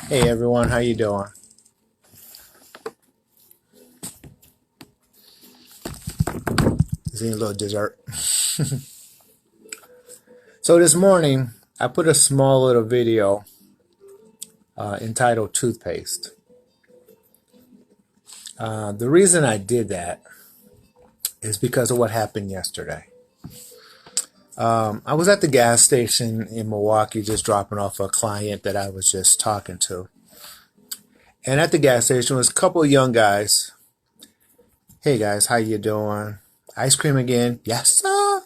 Hey everyone, how you doing? Just eating a little dessert. So this morning, I put a small little video entitled Toothpaste. The reason I did that is because of what happened yesterday. I was at the gas station in Milwaukee just dropping off a client that I was just talking to. And at the gas station was a couple of young guys. Hey guys, how you doing? Ice cream again? Yes, sir.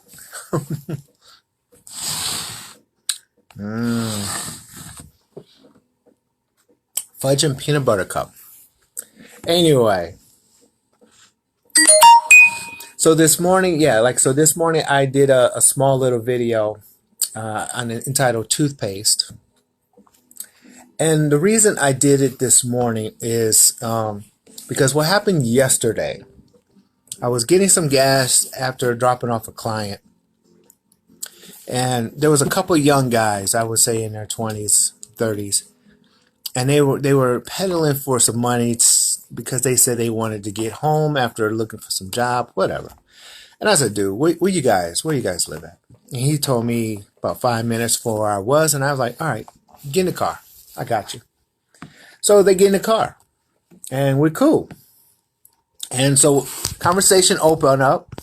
Fudge and peanut butter cup. Anyway, so this morning, this morning I did a small little video entitled Toothpaste. And the reason I did it this morning is because what happened yesterday, I was getting some gas after dropping off a client. And there was a couple of young guys, I would say in their 20s, 30s. And they were peddling for some money because they said they wanted to get home after looking for some job, whatever. And I said, dude, where you guys live at? And he told me about 5 minutes from where I was. And I was like, all right, get in the car. I got you. So they get in the car and we're cool. And so conversation opened up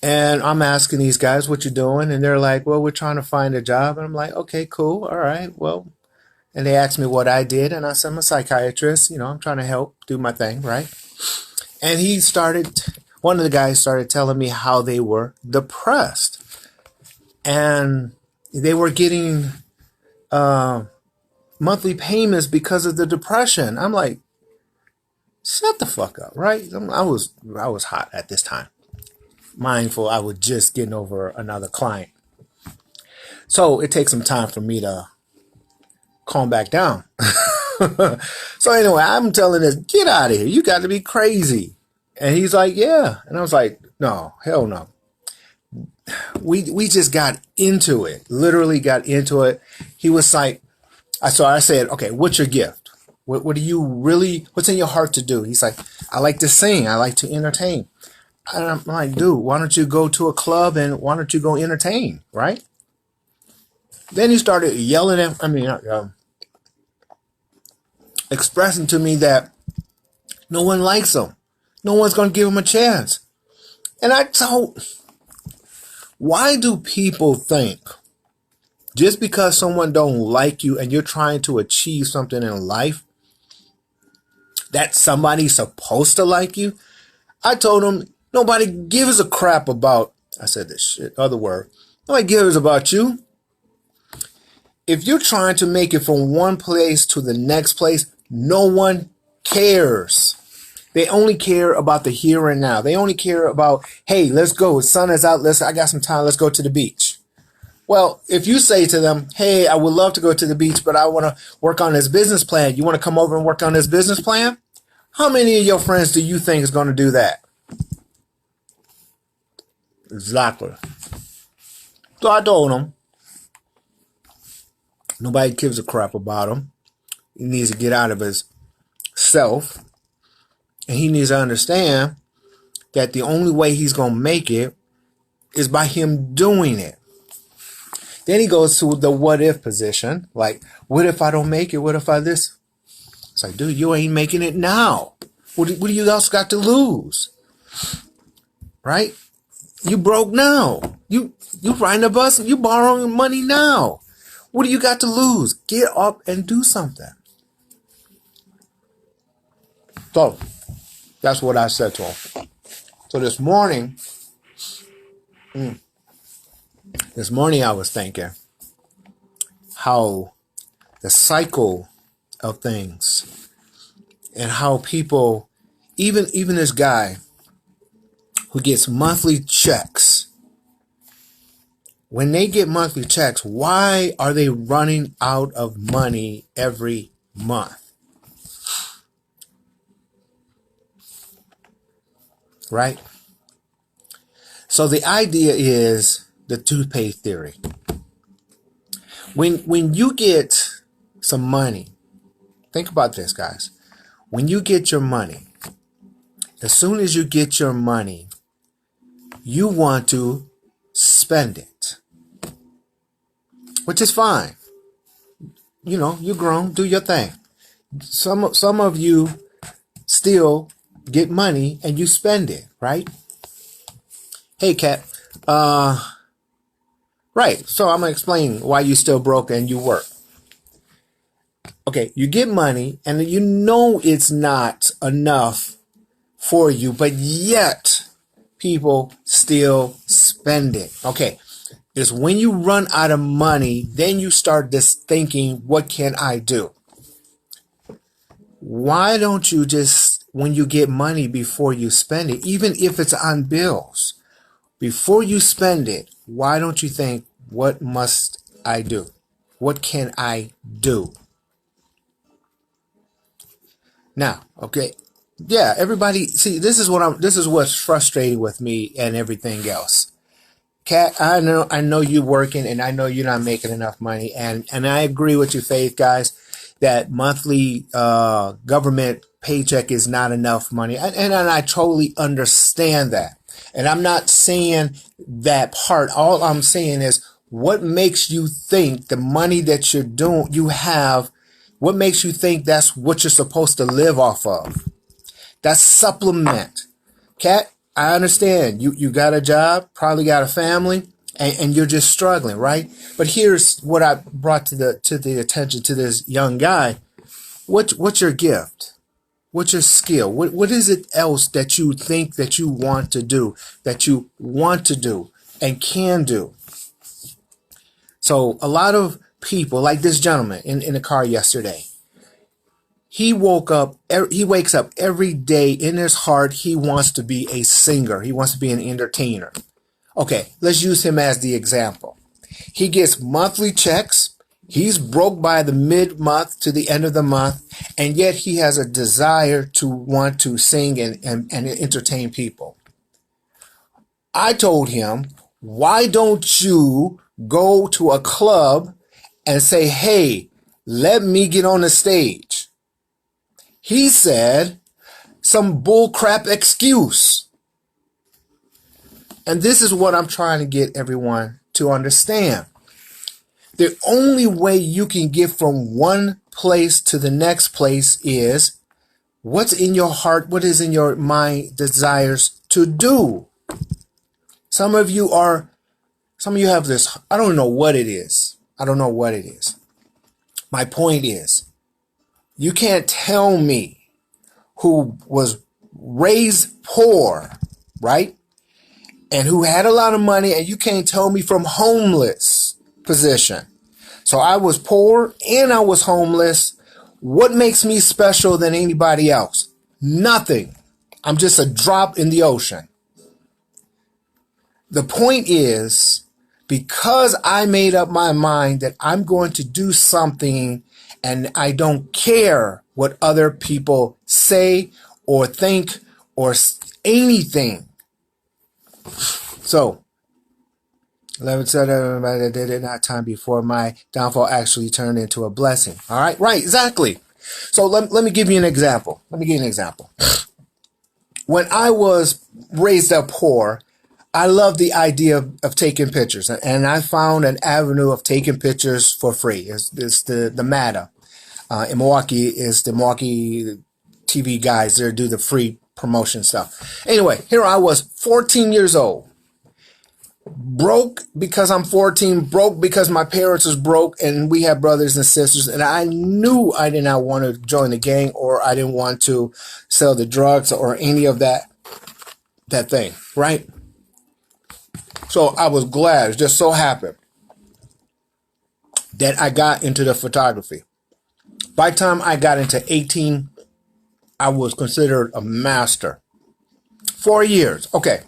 and I'm asking these guys, what you doing? And they're like, well, we're trying to find a job. And I'm like, okay, cool. All right. Well, and they asked me what I did. And I said, I'm a psychiatrist. I'm trying to help do my thing. Right. And one of the guys started telling me how they were depressed and they were getting monthly payments because of the depression. I'm like, shut the fuck up, right? I was hot at this time. Mindful, I was just getting over another client. So it takes some time for me to calm back down. So anyway, I'm telling this, get out of here. You got to be crazy. And he's like, yeah. And I was like, no, hell no. We just got into it, literally got into it. He was like, so I said, okay, what's your gift? What do you really, what's in your heart to do? He's like, I like to sing. I like to entertain. And I'm like, dude, why don't you go to a club and why don't you go entertain, right? Then he started yelling at, expressing to me that no one likes him. No one's going to give him a chance. And I told, why do people think just because someone don't like you and you're trying to achieve something in life, that somebody's supposed to like you? I told him, nobody gives a crap about, I said this shit, other word, nobody gives about you. If you're trying to make it from one place to the next place, no one cares. They only care about the here and now. They only care about, hey, let's go. The sun is out. I got some time. Let's go to the beach. Well, if you say to them, hey, I would love to go to the beach, but I want to work on this business plan. You want to come over and work on this business plan? How many of your friends do you think is going to do that? Exactly. So I told him, nobody gives a crap about him. He needs to get out of his self. And he needs to understand that the only way he's going to make it is by him doing it. Then he goes to the what if position. Like, what if I don't make it? What if I this? It's like, dude, you ain't making it now. What do you else got to lose? Right? You broke now. You riding a bus and you borrowing money now. What do you got to lose? Get up and do something. So that's what I said to him. So this morning I was thinking how the cycle of things and how people, even this guy who gets monthly checks, when they get monthly checks, why are they running out of money every month? Right? So the idea is the toothpaste theory. When you get some money Think about this, guys. When you get your money, as soon as you get your money, you want to spend it, which is fine. You know, you're grown, do your thing. Some of you still get money and you spend it, right? Hey, Kat. Right. So I'm gonna explain why you still broke and you work. Okay, you get money and you know it's not enough for you, but yet people still spend it. Okay, it's when you run out of money, then you start this thinking, what can I do? Why don't you just, when you get money before you spend it, even if it's on bills, before you spend it, why don't you think, what must I do? What can I do? Now, okay, yeah, everybody, see, this is what's frustrating with me and everything else. Kat, I know you working and I know you're not making enough money, and I agree with you, Faith, guys, that monthly government paycheck is not enough money, and I totally understand that. And I'm not saying that part. All I'm saying is, what makes you think the money that you have, what makes you think that's what you're supposed to live off of? That's supplement. Kat, I understand you got a job, probably got a family, and you're just struggling, right? But here's what I brought to the attention to this young guy. What's your gift? What's your skill? What is it else that you think that you want to do, and can do? So a lot of people, like this gentleman in the car yesterday, he wakes up every day in his heart. He wants to be a singer. He wants to be an entertainer. Okay, let's use him as the example. He gets monthly checks. He's broke by the mid-month to the end of the month, and yet he has a desire to want to sing and entertain people. I told him, why don't you go to a club and say, hey, let me get on the stage? He said, some bullcrap excuse. And this is what I'm trying to get everyone to understand. The only way you can get from one place to the next place is what's in your heart, what is in your mind, desires to do. Some of you have this, I don't know what it is. My point is, you can't tell me who was raised poor, right? And who had a lot of money, and you can't tell me from homeless position. So I was poor and I was homeless. What makes me special than anybody else? Nothing. I'm just a drop in the ocean. The point is, because I made up my mind that I'm going to do something and I don't care what other people say or think or anything. So, 11 said everybody that did it not time before my downfall actually turned into a blessing. All right, right, exactly. So let me give you an example. When I was raised up poor, I loved the idea of taking pictures, and I found an avenue of taking pictures for free. It's the MATA. In Milwaukee, is the Milwaukee TV guys there do the free promotion stuff. Anyway, here I was, 14 years old. Broke because I'm 14, broke because my parents was broke, and we had brothers and sisters, and I knew I did not want to join the gang, or I didn't want to sell the drugs or any of that thing, right? So I was glad, it just so happened that I got into the photography. By the time I got into 18, I was considered a master. 4 years, okay.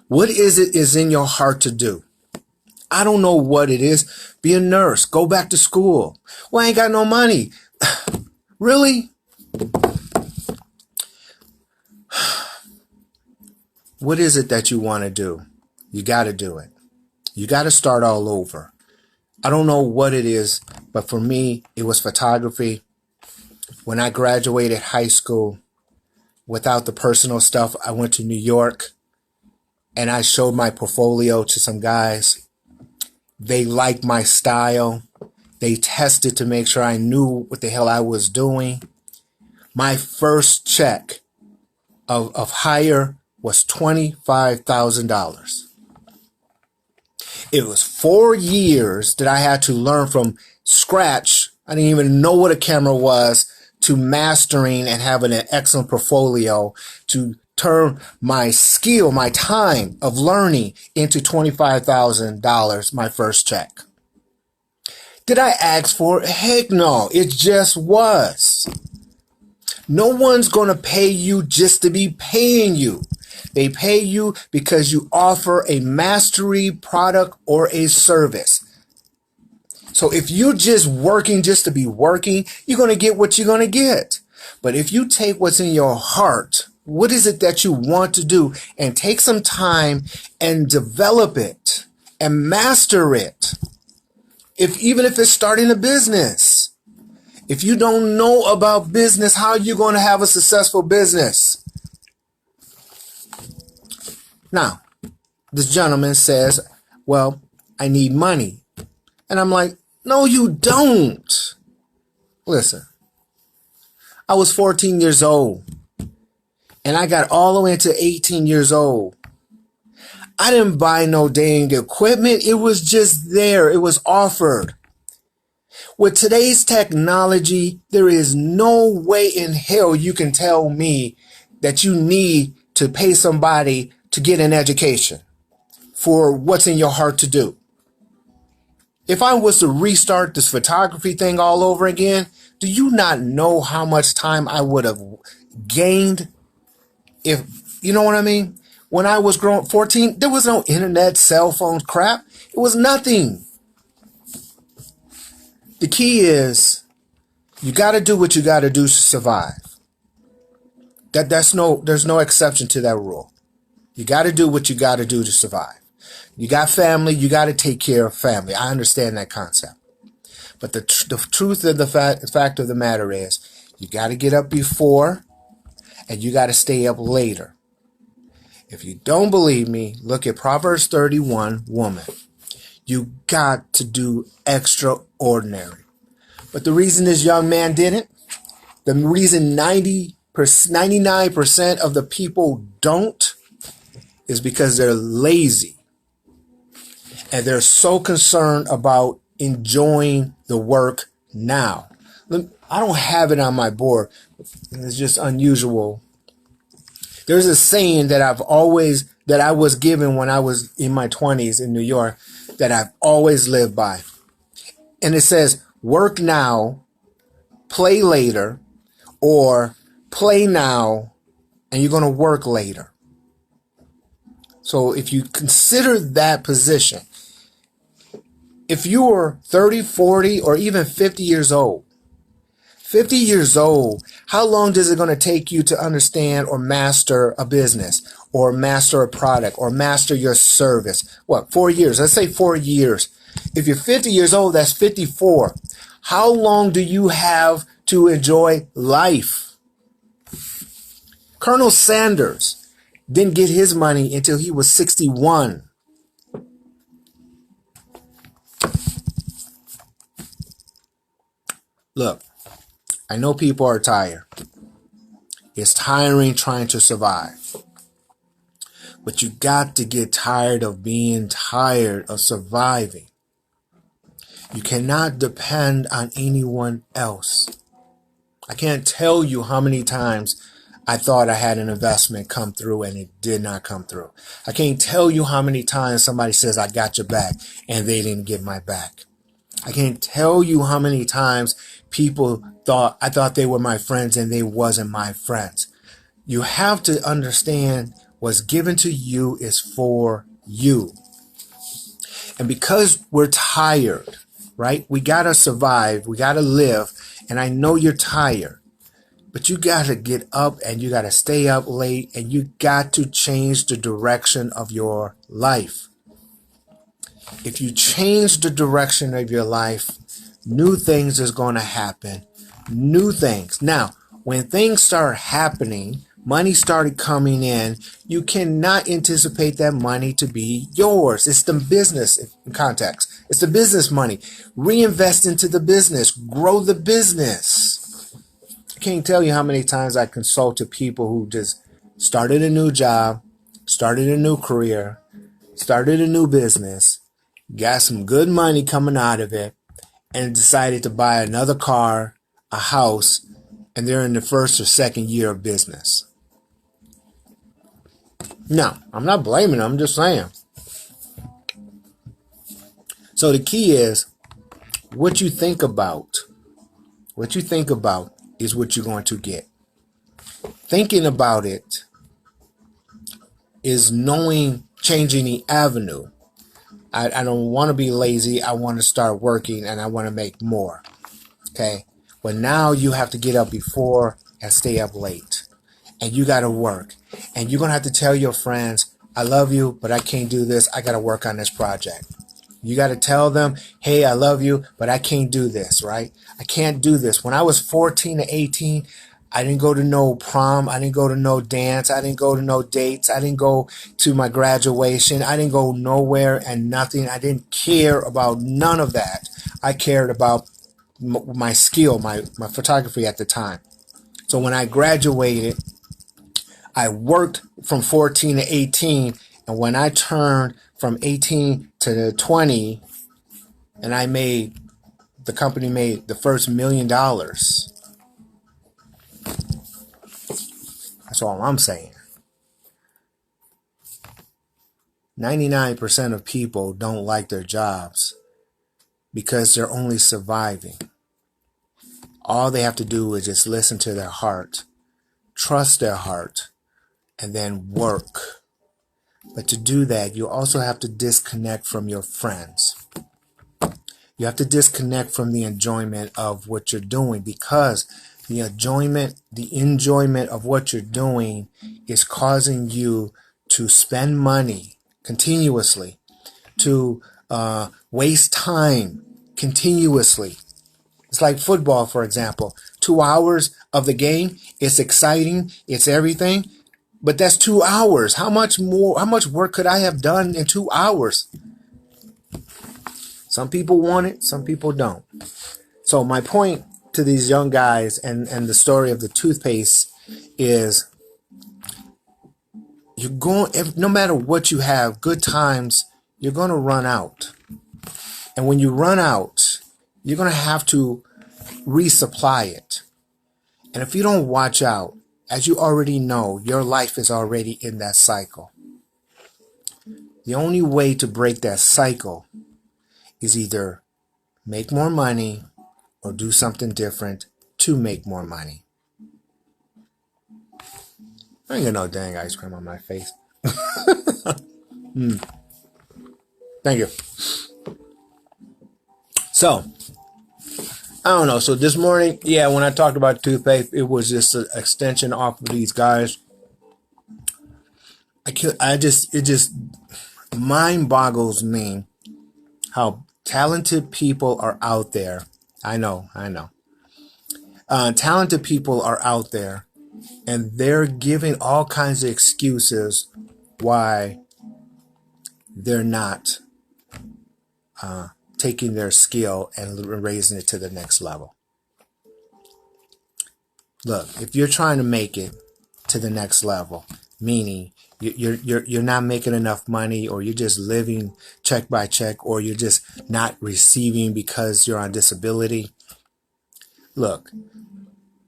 What is in your heart to do? I don't know what it is. Be a nurse. Go back to school. Well, I ain't got no money. Really? What is it that you want to do? You got to do it. You got to start all over. I don't know what it is, but for me, it was photography. When I graduated high school, without the personal stuff, I went to New York and I showed my portfolio to some guys. They liked my style. They tested to make sure I knew what the hell I was doing. My first check of hire was $25,000. It was 4 years that I had to learn from scratch. I didn't even know what a camera was, to mastering and having an excellent portfolio, to turn my skill, my time of learning into $25,000, my first check. Did I ask for it? Heck no, it just was. No one's going to pay you just to be paying you. They pay you because you offer a mastery product or a service. So if you're just working just to be working, you're going to get what you're going to get. But if you take what's in your heart, what is it that you want to do, and take some time and develop it and master it, even if it's starting a business. If you don't know about business, how are you going to have a successful business? Now, this gentleman says, well, I need money. And I'm like, no, you don't. Listen, I was 14 years old and I got all the way to 18 years old. I didn't buy no dang equipment. It was just there. It was offered. With today's technology, there is no way in hell you can tell me that you need to pay somebody to get an education for what's in your heart to do. If I was to restart this photography thing all over again, do you not know how much time I would have gained? If you know what I mean? When I was growing 14, there was no internet, cell phones, crap. It was nothing. The key is you got to do what you got to do to survive. There's no exception to that rule. You got to do what you got to do to survive. You got family, you got to take care of family. I understand that concept. But the truth of the fact of the matter is, you got to get up before and you got to stay up later. If you don't believe me, look at Proverbs 31, woman. You got to do extraordinary. But the reason this young man didn't, the reason 99% of the people don't, is because they're lazy. And they're so concerned about enjoying the work now. I don't have it on my board. It's just unusual. There's a saying that I was given when I was in my 20s in New York, that I've always lived by. And it says, work now, play later, or play now, and you're going to work later. So if you consider that position, if you're 30, 40, or even 50 years old, how long is it going to take you to understand or master a business, or master a product, or master your service? What, 4 years? Let's say 4 years. If you're 50 years old, that's 54. How long do you have to enjoy life? Colonel Sanders didn't get his money until he was 61. Look, I know people are tired. It's tiring trying to survive. But you got to get tired of being tired of surviving. You cannot depend on anyone else. I can't tell you how many times I thought I had an investment come through and it did not come through. I can't tell you how many times somebody says, I got your back, and they didn't get my back. I can't tell you how many times people I thought they were my friends and they wasn't my friends. You have to understand what's given to you is for you. And because we're tired, right? We got to survive. We got to live. And I know you're tired, but you got to get up and you got to stay up late, and you got to change the direction of your life. If you change the direction of your life, new things is going to happen. new things. Now, when things start happening, money started coming in, you cannot anticipate that money to be yours. It's the business context. It's the business money. Reinvest into the business. Grow the business. I can't tell you how many times I consulted people who just started a new job, started a new career, started a new business, got some good money coming out of it, and decided to buy another car, a house, and they're in the first or second year of business. No, I'm not blaming them. I'm just saying. So the key is what you think about. What you think about is what you're going to get. Thinking about it is changing the avenue. I don't want to be lazy. I want to start working and I want to make more. Okay. But now you have to get up before and stay up late. And you got to work. And you're going to have to tell your friends, I love you, but I can't do this. I got to work on this project. You got to tell them, hey, I love you, but I can't do this, right? I can't do this. When I was 14 to 18, I didn't go to no prom. I didn't go to no dance. I didn't go to no dates. I didn't go to my graduation. I didn't go nowhere and nothing. I didn't care about none of that. I cared about my skill, my photography at the time. So when I graduated, I worked from 14 to 18. And when I turned from 18 to 20, and the company made the first $1 million. That's all I'm saying. 99% of people don't like their jobs because they're only surviving. All they have to do is just listen to their heart, trust their heart, and then work. But to do that, you also have to disconnect from your friends. You have to disconnect from the enjoyment of what you're doing, because the enjoyment of what you're doing is causing you to spend money continuously, to waste time continuously. It's like football, for example. 2 hours of the game, it's exciting, it's everything, but that's 2 hours. How much work could I have done in 2 hours? Some people want it, some people don't. So my point to these young guys and the story of the toothpaste is, no matter what you have, good times, you're going to run out. And when you run out, you're going to have to resupply it. And if you don't watch out, as you already know, your life is already in that cycle. The only way to break that cycle is either make more money or do something different to make more money. I ain't got no dang ice cream on my face. Thank you. So, I don't know. So this morning, when I talked about toothpaste, it was just an extension off of these guys. It just mind boggles me how talented people are out there. I know. Talented people are out there, and they're giving all kinds of excuses why they're not taking their skill and raising it to the next level. Look, if you're trying to make it to the next level, meaning you're not making enough money, or you're just living check by check, or you're just not receiving because you're on disability. Look,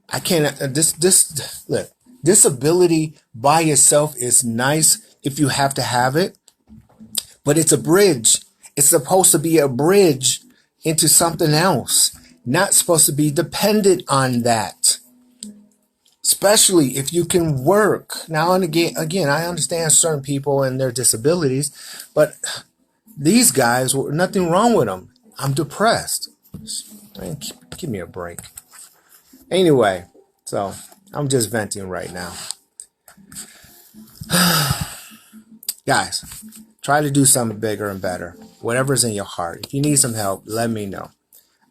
I can't. Look, disability by itself is nice if you have to have it, but it's a bridge. It's supposed to be a bridge into something else, not supposed to be dependent on that. Especially if you can work. Now and again, I understand certain people and their disabilities, but these guys, nothing wrong with them. I'm depressed. Man, give me a break. Anyway, so I'm just venting right now. Guys, try to do something bigger and better. Whatever's in your heart. If you need some help, let me know.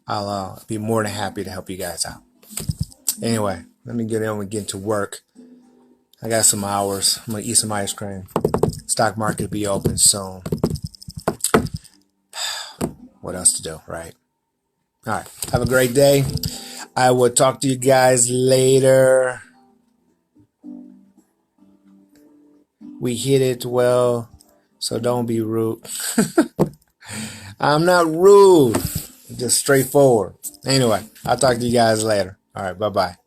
I'll be more than happy to help you guys out. Anyway, let me get in and get to work. I got some hours. I'm going to eat some ice cream. Stock market be open soon. What else to do, right? All right. Have a great day. I will talk to you guys later. We hit it well, so don't be rude. I'm not rude. Just straightforward. Anyway, I'll talk to you guys later. All right. Bye-bye.